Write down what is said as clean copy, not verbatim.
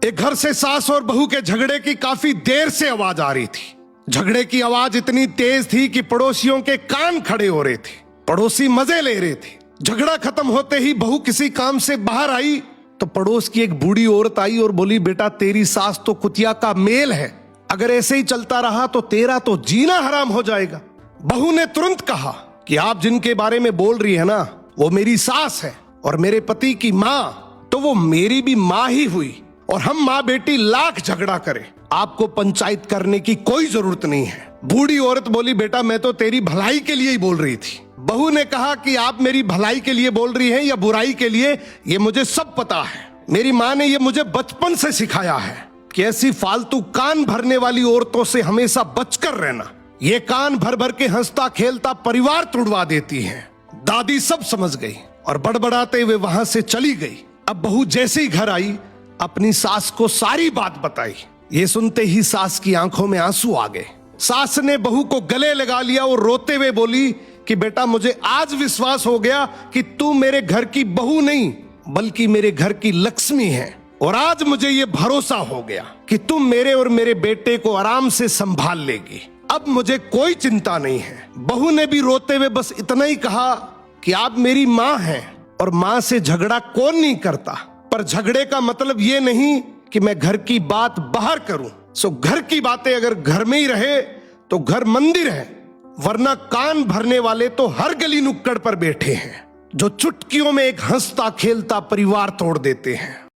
एक घर से सास और बहू के झगड़े की काफी देर से आवाज आ रही थी। झगड़े की आवाज इतनी तेज थी कि पड़ोसियों के कान खड़े हो रहे थे। पड़ोसी मजे ले रहे थे। झगड़ा खत्म होते ही बहू किसी काम से बाहर आई तो पड़ोस की एक बूढ़ी औरत आई और बोली, बेटा तेरी सास तो कुतिया का मेल है, अगर ऐसे ही चलता रहा तो तेरा तो जीना हराम हो जाएगा। बहू ने तुरंत कहा कि आप जिनके बारे में बोल रही है ना, वो मेरी सास है और मेरे पति की माँ तो वो मेरी भी माँ ही हुई, और हम माँ बेटी लाख झगड़ा करें, आपको पंचायत करने की कोई जरूरत नहीं है। बूढ़ी औरत बोली, बेटा मैं तो तेरी भलाई के लिए ही बोल रही थी। बहू ने कहा कि आप मेरी भलाई के लिए बोल रही हैं या बुराई के लिए, ये मुझे सब पता है। मेरी माँ ने ये मुझे बचपन से सिखाया है कि ऐसी फालतू कान भरने वाली औरतों से हमेशा बचकर रहना। ये कान भर भर के हंसता खेलता परिवार तुड़वा देती हैं। दादी सब समझ गई और बड़बड़ाते हुए वहां से चली गई। अब बहू जैसे ही घर आई अपनी सास को सारी बात बताई। ये सुनते ही सास की आंखों में आंसू आ गए। सास ने बहू को गले लगा लिया और रोते हुए बोली कि बेटा मुझे आज विश्वास हो गया कि तू मेरे घर की बहू नहीं बल्कि मेरे घर की लक्ष्मी है, और आज मुझे ये भरोसा हो गया कि तुम मेरे और मेरे बेटे को आराम से संभाल लेगी। अब मुझे कोई चिंता नहीं है। बहू ने भी रोते हुए बस इतना ही कहा कि आप मेरी माँ हैं और माँ से झगड़ा कौन नहीं करता, पर झगड़े का मतलब ये नहीं कि मैं घर की बात बाहर करूं। सो घर की बातें अगर घर में ही रहे तो घर मंदिर है, वरना कान भरने वाले तो हर गली नुक्कड़ पर बैठे हैं जो चुटकियों में एक हंसता खेलता परिवार तोड़ देते हैं।